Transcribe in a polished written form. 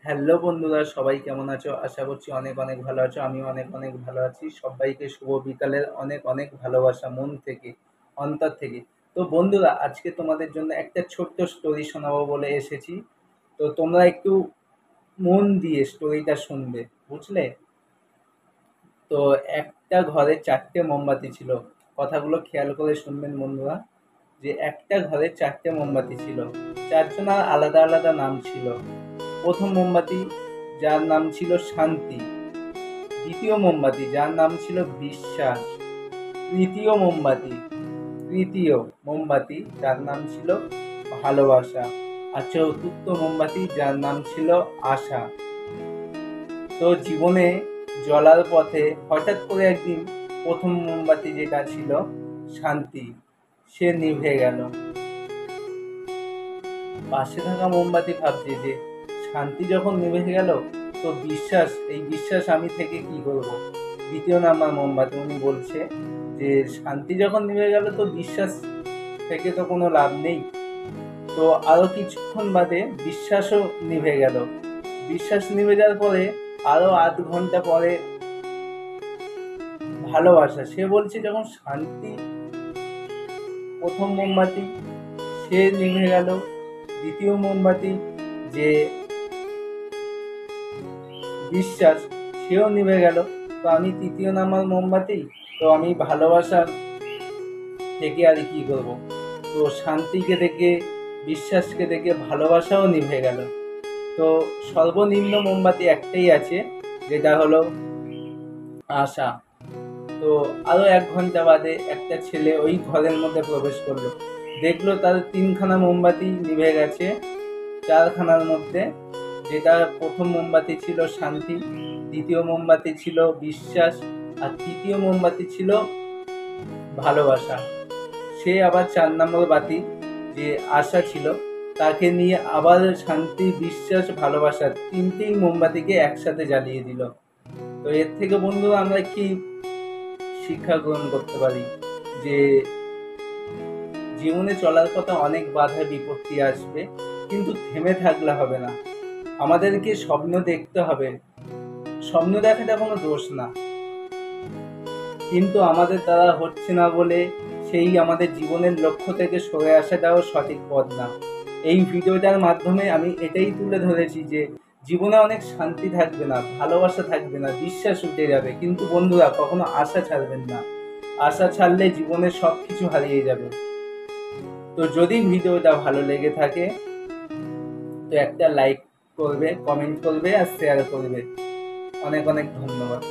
Hello বন্ধুরা, সবাই কেমন আছো? আশা করছি অনেক অনেক ভালো আছো। আমিও অনেক অনেক ভালো আছি। সবাইকে শুভ বিকালের অনেক অনেক ভালোবাসা মন থেকে, অন্তর থেকে। তো বন্ধুরা, আজকে তোমাদের জন্য একটা ছোট্ট স্টোরি শোনাবো বলে এসেছি। তো তোমরা একটু মন দিয়ে স্টোরিটা শুনবে, বুঝলে? তো একটা ঘরে ৪টে মোমবাতি ছিল। কথাগুলো খেয়াল করে শুনবেন বন্ধুরা। যে একটা ঘরে ৪টে মোমবাতি ছিল। ৪ জনের আলাদা আলাদা নাম ছিল। প্রথম মোমবাতি, যার নাম ছিল শান্তি। দ্বিতীয় মোমবাতি, যার নাম ছিল বিশ্বাস। তৃতীয় মোমবাতি তৃতীয় মোমবাতি যার নাম ছিল ভালোবাসা। আর চতুর্থ মোমবাতি, যার নাম ছিল আশা। তো জীবনে জ্বলার পথে হঠাৎ করে একদিন প্রথম মোমবাতি, যেটা ছিল শান্তি, সে নিভে গেল। পাশে থাকা মোমবাতি ভাবছে যে শান্তি যখন নিভে গেল, তো বিশ্বাস, এই বিশ্বাস আমি থেকে কি করব। দ্বিতীয় নাম্বার মোমবাতি, উনি বলছে যে শান্তি যখন নিভে গেল, তো বিশ্বাস থেকে তো কোনো লাভ নেই। তো আরো কিছুক্ষণ বাদে বিশ্বাসও নিভে গেল। বিশ্বাস নিভে যাওয়ার পরে আরো আধ ঘন্টা পরে ভালোবাসা। সে বলছে যখন শান্তি, প্রথম মোমবাতি, সে নিভে গেল। দ্বিতীয় মোমবাতি, যে বিশ্বাস, সেও নিভে গেল। তো আমি তৃতীয় নাম্বার মোমবাতি, তো আমি ভালোবাসা থেকে আর কি করব। তো শান্তিকে দেখে, বিশ্বাসকে দেখে ভালোবাসাও নিভে গেল। তো সর্বনিম্ন মোমবাতি একটাই আছে, যেটা হলো আশা। তো আরো ১ ঘন্টা বাদে একটা ছেলে ওই ঘরের মধ্যে প্রবেশ করলো। দেখলো তার ৩খানা মোমবাতি নিভে গেছে ৪খানার মধ্যে। যেটা প্রথম মোমবাতি ছিল শান্তি, দ্বিতীয় মোমবাতি ছিল বিশ্বাস, আর তৃতীয় মোমবাতি ছিল ভালোবাসা। সে আবার ৪ নম্বর বাতি, যে আশা ছিল, তাকে নিয়ে আবার শান্তি, বিশ্বাস, ভালোবাসা তিনটেই মোমবাতিকে একসাথে জ্বালিয়ে দিল। তো এর থেকে বন্ধুরা আমরা কি শিক্ষা গ্রহণ করতে পারি? যে জীবনে চলার পথে অনেক বাধা বিপত্তি আসবে, কিন্তু থেমে থাকলে হবে না। আমাদেরকে স্বপ্ন দেখতে হবে। স্বপ্ন দেখাটা কোনো দোষ না, কিন্তু আমাদের দ্বারা হচ্ছে না বলে সেই আমাদের জীবনের লক্ষ্য থেকে সরে আসাটাও সঠিক পথ না। এই ভিডিওটার মাধ্যমে আমি এটাই তুলে ধরেছি যে জীবনে অনেক শান্তি থাকবে না, ভালোবাসা থাকবে না, বিশ্বাস উঠে যাবে, কিন্তু বন্ধুরা কখনো আশা ছাড়বেন না। আশা ছাড়লে জীবনে সব কিছু হারিয়ে যাবে। তো যদি ভিডিওটা ভালো লেগে থাকে, তো একটা লাইক করবে, কমেন্ট করবে আর শেয়ার করবে। অনেক অনেক ধন্যবাদ।